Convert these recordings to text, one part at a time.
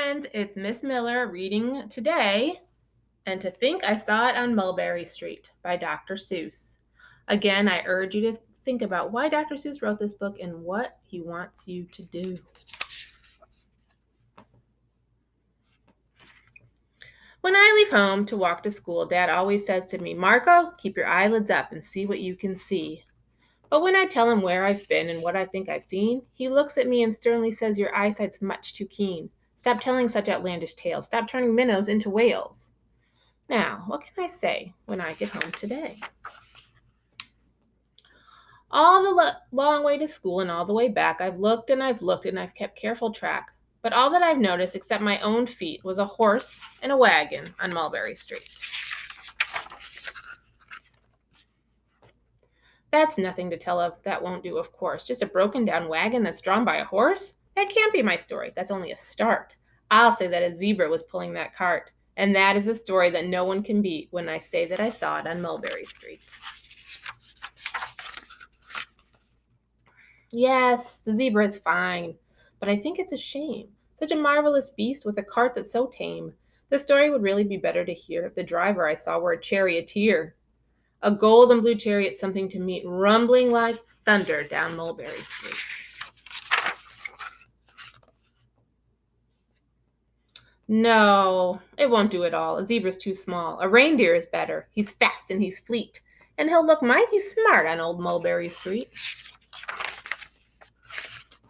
friends, it's Miss Miller reading today, and To Think I Saw It on Mulberry Street by Dr. Seuss. Again, I urge you to think about why Dr. Seuss wrote this book and what he wants you to do. When I leave home to walk to school, Dad always says to me, "Marco, keep your eyelids up and see what you can see." But when I tell him where I've been and what I think I've seen, he looks at me and sternly says, "Your eyesight's much too keen. Stop telling such outlandish tales. Stop turning minnows into whales." Now, what can I say when I get home today? All the long way to school and all the way back, I've looked and I've kept careful track. But all that I've noticed, except my own feet, was a horse and a wagon on Mulberry Street. That's nothing to tell of. That won't do, of course. Just a broken down wagon that's drawn by a horse? That can't be my story. That's only a start. I'll say that a zebra was pulling that cart. And that is a story that no one can beat when I say that I saw it on Mulberry Street. Yes, the zebra is fine, but I think it's a shame. Such a marvelous beast with a cart that's so tame. The story would really be better to hear if the driver I saw were a charioteer. A gold and blue chariot, something to meet, rumbling like thunder down Mulberry Street. No, it won't do at all. A zebra's too small. A reindeer is better. He's fast and he's fleet, and he'll look mighty smart on old Mulberry Street.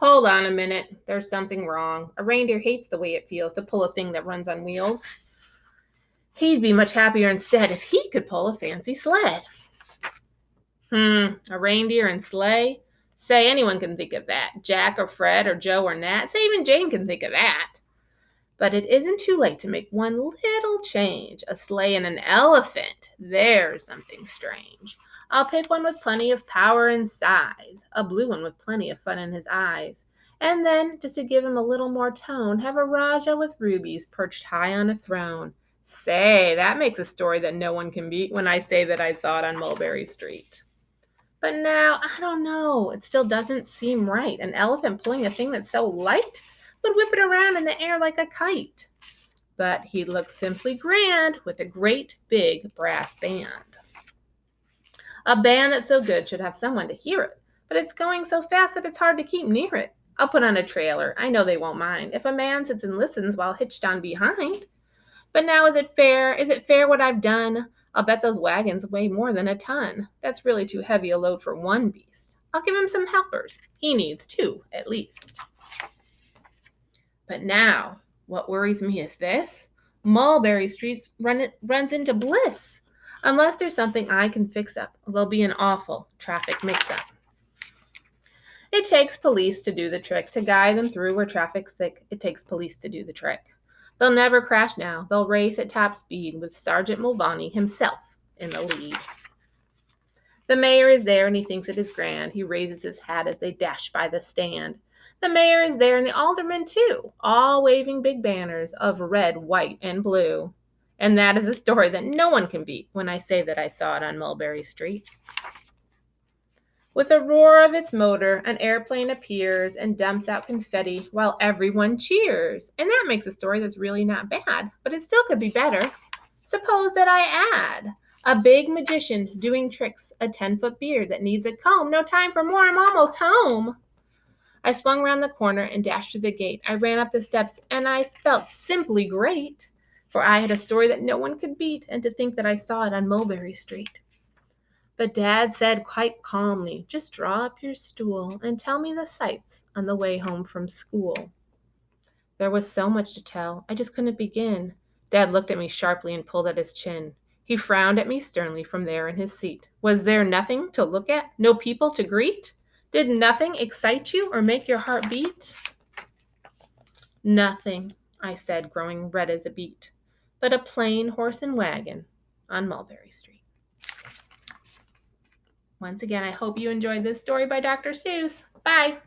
Hold on a minute. There's something wrong. A reindeer hates the way it feels to pull a thing that runs on wheels. He'd be much happier instead if he could pull a fancy sled. A reindeer and sleigh? Say, anyone can think of that. Jack or Fred or Joe or Nat. Say, even Jane can think of that. But it isn't too late to make one little change. A sleigh and an elephant. There's something strange. I'll pick one with plenty of power and size. A blue one with plenty of fun in his eyes. And then, just to give him a little more tone, have a Raja with rubies perched high on a throne. Say, that makes a story that no one can beat when I say that I saw it on Mulberry Street. But now, I don't know. It still doesn't seem right. An elephant pulling a thing that's so light would whip it around in the air like a kite. But he'd look simply grand with a great big brass band. A band that's so good should have someone to hear it, but it's going so fast that it's hard to keep near it. I'll put on a trailer. I know they won't mind if a man sits and listens while hitched on behind. But now, is it fair? Is it fair what I've done? I'll bet those wagons weigh more than a ton. That's really too heavy a load for one beast. I'll give him some helpers. He needs two, at least. But now, what worries me is this. Mulberry Street runs into bliss. Unless there's something I can fix up, there'll be an awful traffic mix-up. It takes police to do the trick, to guide them through where traffic's thick. It takes police to do the trick. They'll never crash now. They'll race at top speed with Sergeant Mulvaney himself in the lead. The mayor is there and he thinks it is grand. He raises his hat as they dash by the stand. The mayor is there and the aldermen too, all waving big banners of red, white, and blue. And that is a story that no one can beat when I say that I saw it on Mulberry Street. With a roar of its motor, an airplane appears and dumps out confetti while everyone cheers. And that makes a story that's really not bad, but it still could be better. Suppose that I add a big magician doing tricks, a 10-foot beard that needs a comb. No time for more, I'm almost home. I swung round the corner and dashed through the gate. I ran up the steps and I felt simply great, for I had a story that no one could beat, and to think that I saw it on Mulberry Street. But Dad said quite calmly, "Just draw up your stool and tell me the sights on the way home from school." There was so much to tell, I just couldn't begin. Dad looked at me sharply and pulled at his chin. He frowned at me sternly from there in his seat. Was there nothing to look at? No people to greet? Did nothing excite you or make your heart beat? Nothing, I said, growing red as a beet, but a plain horse and wagon on Mulberry Street. Once again, I hope you enjoyed this story by Dr. Seuss. Bye.